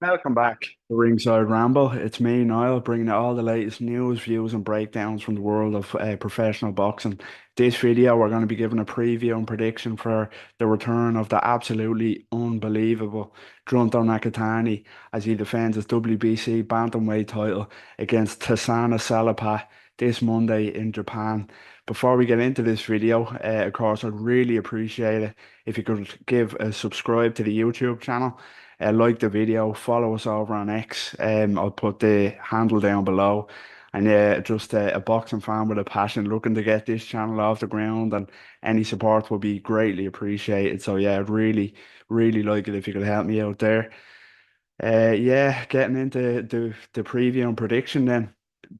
Welcome back to Ringside Ramble. It's me, Niall, bringing you all the latest news, views, and breakdowns from the world of professional boxing. This video, we're going to be giving a preview and prediction for the return of the absolutely unbelievable JUNTO Nakatani as he defends his WBC bantamweight title against TASANA Salapat this Monday in Japan. Before we get into this video, of course, I'd really appreciate it if you could give a subscribe to the YouTube channel, like the video, follow us over on X. I'll put the handle down below. And yeah, just a boxing fan with a passion looking to get this channel off the ground, and any support will be greatly appreciated. So yeah, I'd really, really like it if you could help me out there. Yeah, getting into the preview and prediction then.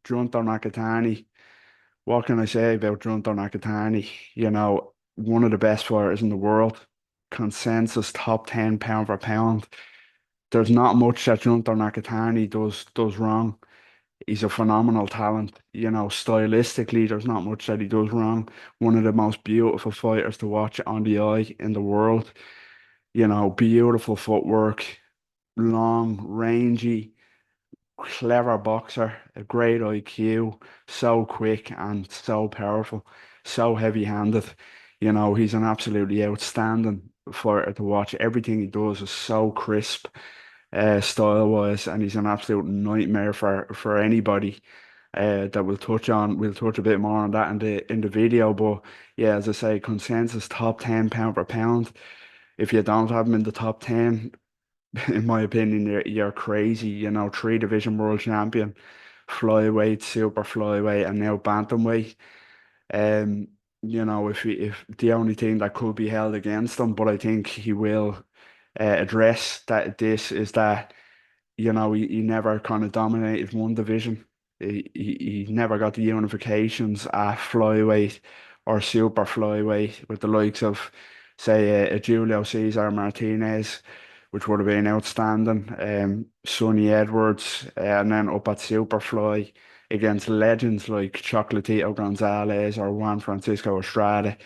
Junto Nakatani. What can I say about Junto Nakatani? One of the best fighters in the world. Consensus top 10 pound for pound. There's not much that Junto Nakatani does wrong. He's a phenomenal talent. Stylistically, there's not much that he does wrong. One of the most beautiful fighters to watch on the eye in the world. Beautiful footwork, long, rangy, clever boxer, a great IQ, so quick and so powerful, so heavy-handed. He's an absolutely outstanding fighter to watch. Everything he does is so crisp, style-wise, and he's an absolute nightmare for anybody. That we'll touch a bit more on that in the video. But yeah, as I say, consensus top 10 pound for pound. If you don't have him in the top 10, in my opinion, you're crazy. Three division world champion, flyweight, super flyweight, and now bantamweight. Um, if the only thing that could be held against him, but I think he will address this is that he never kind of dominated one division. He never got the unifications at flyweight or super flyweight with the likes of, say, a Julio Cesar Martinez, which would have been outstanding. Sonny Edwards, and then up at super fly against legends like Chocolatito Gonzalez or Juan Francisco Estrada.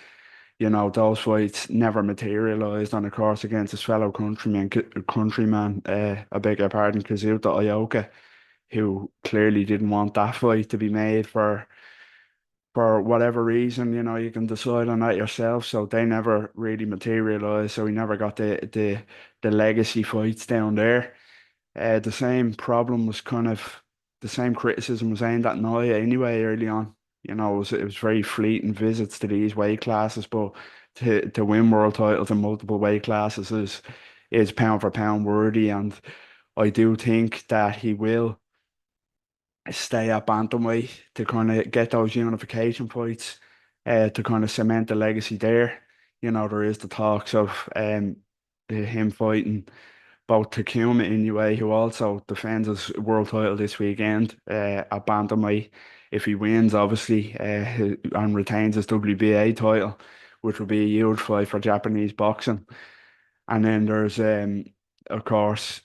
Those fights never materialized on a course against his fellow countryman, I beg your pardon, Kazuta Ioka, who clearly didn't want that fight to be made for whatever reason. You can decide on that yourself. So they never really materialized. So he never got the legacy fights down there. The same problem was kind of the same criticism was aimed at Noya anyway early on. It was very fleeting visits to these weight classes, but to win world titles in multiple weight classes is pound for pound worthy, and I do think that he will stay at bantamweight to kind of get those unification fights, to kind of cement the legacy there. There is the talks of him fighting both Takuma Inoue, who also defends his world title this weekend at bantamweight. If he wins, obviously, and retains his WBA title, which would be a huge fight for Japanese boxing. And then there's, of course,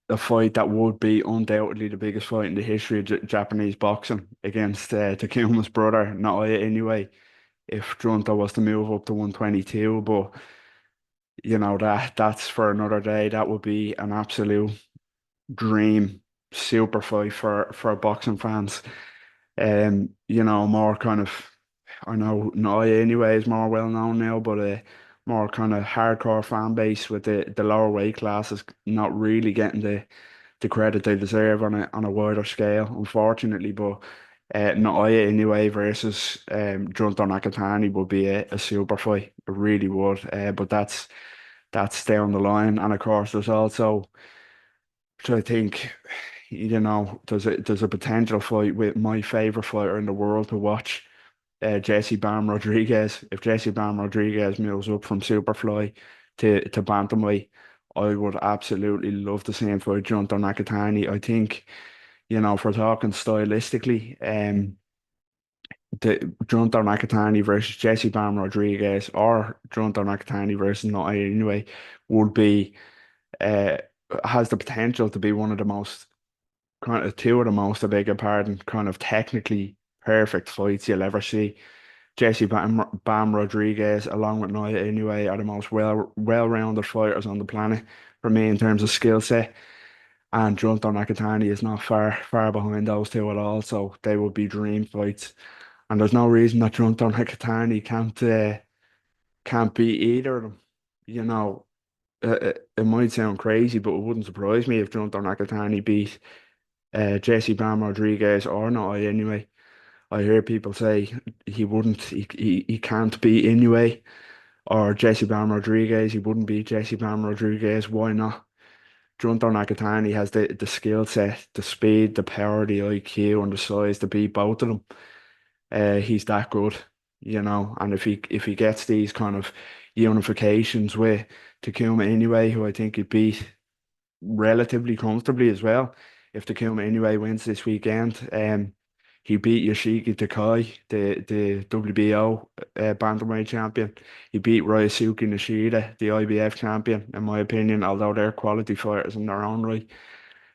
a fight that would be undoubtedly the biggest fight in the history of Japanese boxing against Takuma's brother, Naoya Inoue, if Junto was to move up to 122. But that's for another day. That would be an absolute dream super fight for boxing fans. More kind of, I know Naoya anyway is more well known now, but more kind of hardcore fan base with the lower weight classes not really getting the credit they deserve on a wider scale, unfortunately. But Naoya anyway versus Junto Nakatani would be a super fight. It really would. But that's down the line. And of course, there's also, so I think, there's a potential fight with my favorite fighter in the world to watch, Jesse Bam Rodriguez. If Jesse Bam Rodriguez moves up from Superfly to bantamweight, I would absolutely love to see him fight Junto Nakatani. I think, if we're talking stylistically, the Junto Nakatani versus Jesse Bam Rodriguez or Junto Nakatani versus Naoya anyway would be, uh has the potential to be one of the most, kind of two of the most, I beg your pardon, kind of technically perfect fights you'll ever see. Jesse Bam Rodriguez, along with Nia Inoue, are the most well-rounded fighters on the planet for me in terms of skill set. And Junto Nakatani is not far behind those two at all, so they would be dream fights. And there's no reason that Junto Nakatani can't beat either of them. You know, it might sound crazy, but it wouldn't surprise me if Junto Nakatani beat Jesse Bam Rodriguez or not anyway. I hear people say he can't beat Inoue or Jesse Bam Rodriguez. He wouldn't beat Jesse Bam Rodriguez. Why not? Junto Nakatani has the skill set, the speed, the power, the IQ, and the size to beat both of them. He's that good, and if he gets these kind of unifications with Takuma Inoue, who I think he beat relatively comfortably as well. If Takuma Inoue wins this weekend, he beat Yoshiki Takai, the WBO bantamweight champion. He beat Ryosuke Nishida, the IBF champion, in my opinion, although they're quality fighters in their own right.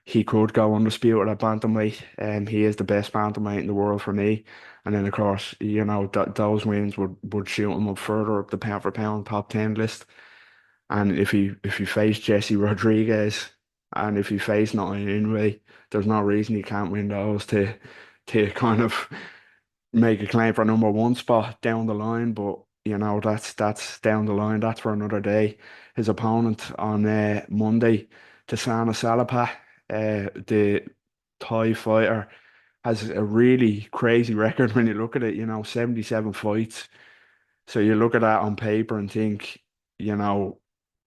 He could go undisputed at bantamweight. He is the best bantamweight in the world for me. And then, of course, those wins would shoot him up further up the pound for pound top 10 list. And if he faced Jesse Rodriguez and if he faced Nottingham Inoue, there's no reason he can't win those to kind of make a claim for number one spot down the line. But that's down the line. That's for another day. His opponent on Monday, Tasana Salapat, the Thai fighter, has a really crazy record when you look at it. 77 fights. So you look at that on paper and think, you know,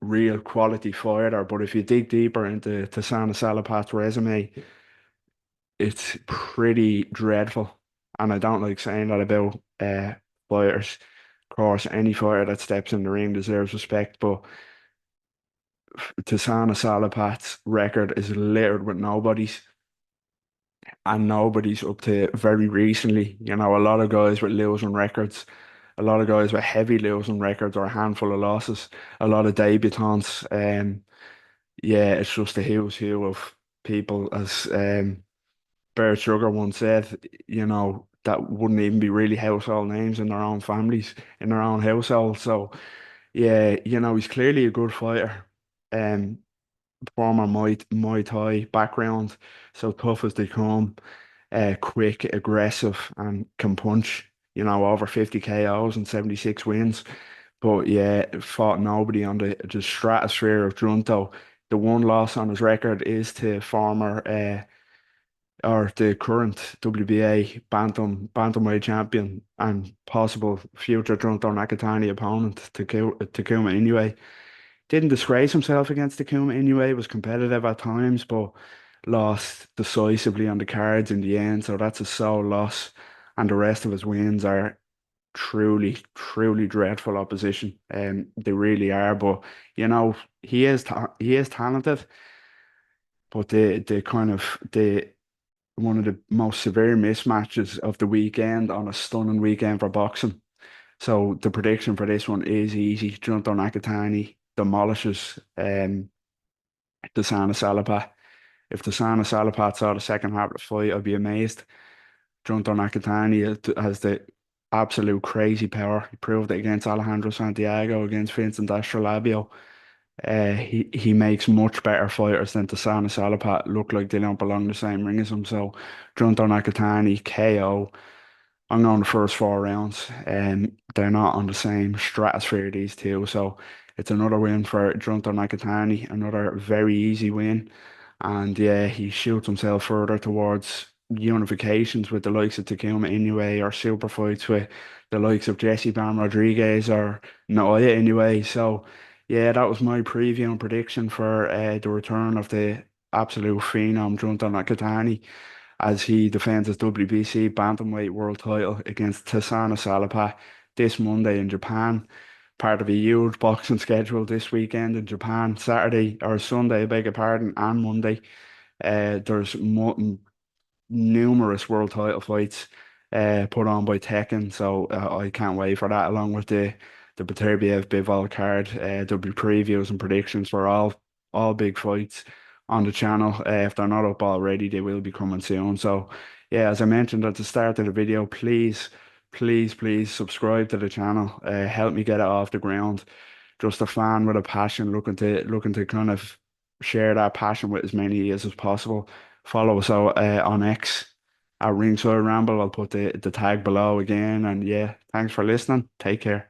real quality fighter. But if you dig deeper into Tasana Salapat's resume, it's pretty dreadful. And I don't like saying that about fighters. Of course, any fighter that steps in the ring deserves respect, but Tasana Salapat's record is littered with nobodies, and nobody's up to very recently. A lot of guys with losing records, a lot of guys with heavy losing records or a handful of losses, a lot of debutants. Yeah, it's just a who's who of people, as Bear Sugar once said, that wouldn't even be really household names in their own families, in their own household. So, yeah, he's clearly a good fighter. Um, Former Muay Thai background, so tough as they come, quick, aggressive, and can punch. Over 50 KOs and 76 wins. But yeah, fought nobody on the stratosphere of Junto. The one loss on his record is to former or the current WBA bantamweight champion and possible future Junto Nakatani opponent, Takuma Inoue. Didn't disgrace himself against Takuma Inoue, was competitive at times, but lost decisively on the cards in the end. So that's a sole loss. And the rest of his wins are truly, truly dreadful opposition. They really are. But he is talented, but the kind of the one of the most severe mismatches of the weekend on a stunning weekend for boxing. So the prediction for this one is easy. Junto Nakatani demolishes Tasana Salapat. If Tasana Salapat saw the second half of the fight, I'd be amazed. Junto Nakatani has the absolute crazy power. He proved it against Alejandro Santiago, against Vincent Astrolabio. He makes much better fighters than Tasana Salapat look like they don't belong in the same ring as him. So Junto Nakatani, KO. I'm going the first four rounds, and they're not on the same stratosphere, these two. So it's another win for Junto Nakatani, another very easy win. And yeah, he shoots himself further towards unifications with the likes of Takuma Inoue or super fights with the likes of Jesse Bam Rodriguez or Naoya Inoue. So yeah, that was my preview and prediction for the return of the absolute phenom Junto Nakatani as he defends his WBC bantamweight world title against Tasana Salapat this Monday in Japan. Part of a huge boxing schedule this weekend in Japan, Saturday or Sunday, I beg your pardon, and Monday. There's numerous world title fights put on by Tekken, so I can't wait for that. Along with the Beterbiev Bivol card, there'll be previews and predictions for all big fights on the channel. If they're not up already, they will be coming soon. So yeah, as I mentioned at the start of the video, please, please, please subscribe to the channel. Help me get it off the ground. Just a fan with a passion, looking to kind of share that passion with as many of you as possible. Follow us out on X at Ringside Ramble. I'll put the tag below again. And yeah, thanks for listening. Take care.